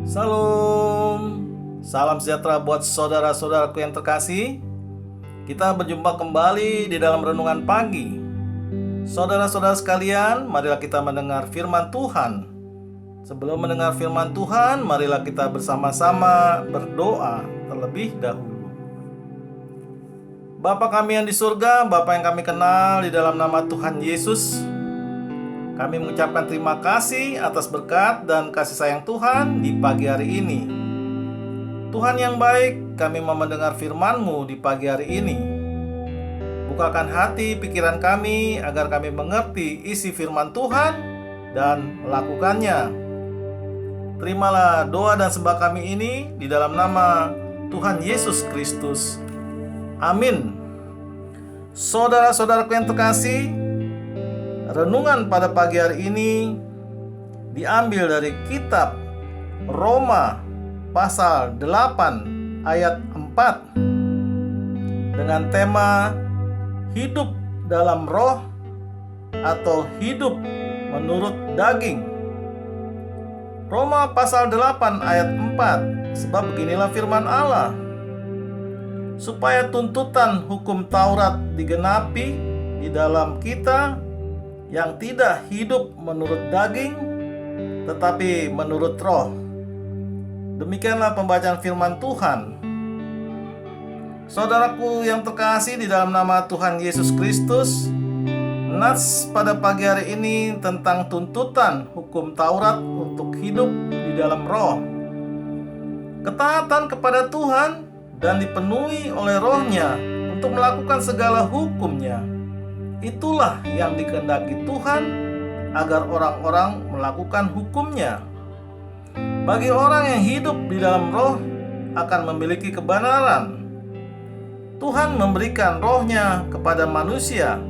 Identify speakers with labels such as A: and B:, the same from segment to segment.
A: Salam, salam sejahtera buat saudara-saudaraku yang terkasih. Kita berjumpa kembali di dalam renungan pagi. Saudara-saudara sekalian, marilah kita mendengar firman Tuhan. Sebelum mendengar firman Tuhan, marilah kita bersama-sama berdoa terlebih dahulu. Bapa kami yang di surga, Bapa yang kami kenal di dalam nama Tuhan Yesus, kami mengucapkan terima kasih atas berkat dan kasih sayang Tuhan di pagi hari ini. Tuhan yang baik, kami mau mendengar firman-Mu di pagi hari ini. Bukakan hati pikiran kami agar kami mengerti isi firman Tuhan dan melakukannya. Terimalah doa dan sembah kami ini di dalam nama Tuhan Yesus Kristus. Amin. Saudara-saudaraku yang terkasih, renungan pada pagi hari ini diambil dari kitab Roma pasal 8 ayat 4 dengan tema hidup dalam roh atau hidup menurut daging. Roma pasal 8 ayat 4, sebab beginilah firman Allah, supaya tuntutan hukum Taurat digenapi di dalam kita yang tidak hidup menurut daging, tetapi menurut roh. Demikianlah pembacaan firman Tuhan. Saudaraku yang terkasih di dalam nama Tuhan Yesus Kristus, nats pada pagi hari ini tentang tuntutan hukum Taurat untuk hidup di dalam roh. Ketaatan kepada Tuhan dan dipenuhi oleh rohnya untuk melakukan segala hukumnya, itulah yang dikehendaki Tuhan agar orang-orang melakukan hukumnya. Bagi orang yang hidup di dalam roh akan memiliki kebenaran. Tuhan memberikan rohnya kepada manusia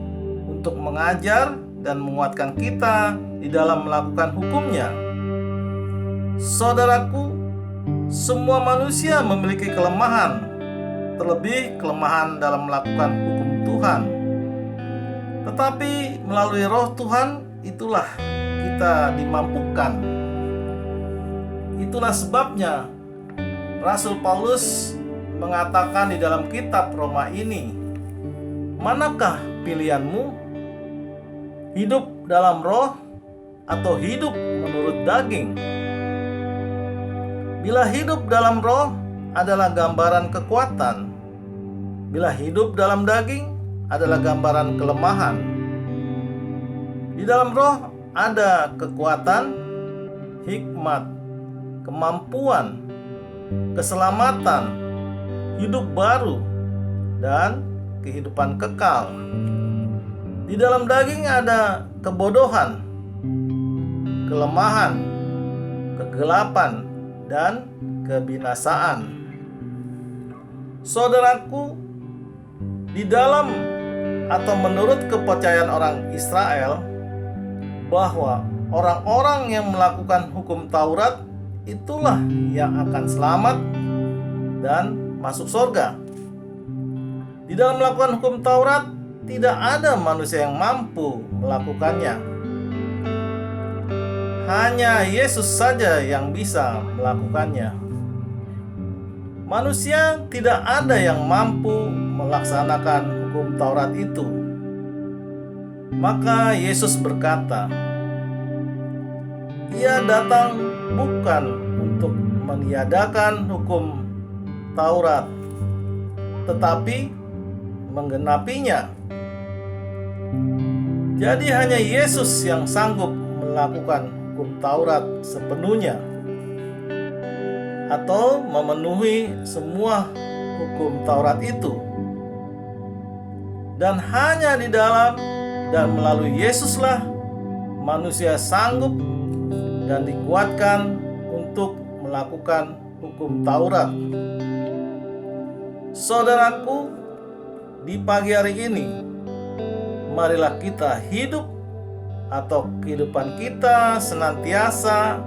A: untuk mengajar dan menguatkan kita di dalam melakukan hukumnya. Saudaraku, semua manusia memiliki kelemahan, terlebih kelemahan dalam melakukan hukum Tuhan. Tetapi melalui roh Tuhan itulah kita dimampukan. Itulah sebabnya Rasul Paulus mengatakan di dalam kitab Roma ini, manakah pilihanmu? Hidup dalam roh atau hidup menurut daging? Bila hidup dalam roh adalah gambaran kekuatan, bila hidup dalam daging adalah gambaran kelemahan. Di dalam roh ada kekuatan, hikmat, kemampuan, keselamatan, hidup baru, dan kehidupan kekal. Di dalam daging ada kebodohan, kelemahan, kegelapan, dan kebinasaan. Saudaraku, di dalam atau menurut kepercayaan orang Israel, bahwa orang-orang yang melakukan hukum Taurat itulah yang akan selamat dan masuk surga. Di dalam melakukan hukum Taurat tidak ada manusia yang mampu melakukannya. Hanya Yesus saja yang bisa melakukannya. Manusia tidak ada yang mampu melaksanakan hukum Taurat itu. Maka Yesus berkata, Ia datang bukan untuk meniadakan hukum Taurat, tetapi menggenapinya. Jadi hanya Yesus yang sanggup melakukan hukum Taurat sepenuhnya, atau memenuhi semua hukum Taurat itu. Dan hanya di dalam dan melalui Yesuslah manusia sanggup dan dikuatkan untuk melakukan hukum Taurat. Saudaraku, di pagi hari ini, marilah kita hidup atau kehidupan kita senantiasa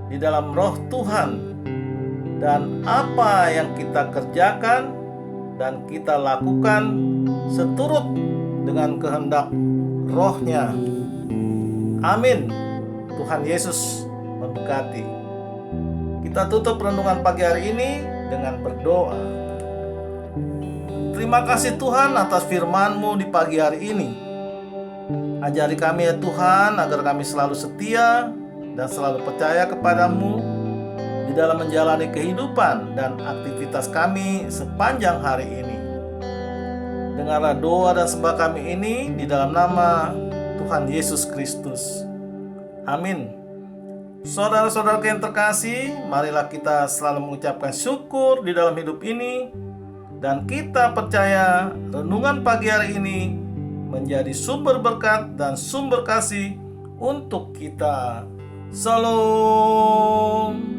A: di dalam roh Tuhan, dan apa yang kita kerjakan dan kita lakukan seturut dengan kehendak rohnya. Amin. Tuhan Yesus memberkati. Kita tutup renungan pagi hari ini dengan berdoa. Terima kasih Tuhan atas firman-Mu di pagi hari ini. Ajari kami ya Tuhan, agar kami selalu setia dan selalu percaya kepadamu di dalam menjalani kehidupan dan aktivitas kami sepanjang hari ini. Dengarlah doa dan sembah kami ini di dalam nama Tuhan Yesus Kristus. Amin. Saudara-saudara yang terkasih, marilah kita selalu mengucapkan syukur di dalam hidup ini, dan kita percaya renungan pagi hari ini menjadi sumber berkat dan sumber kasih untuk kita. Salam.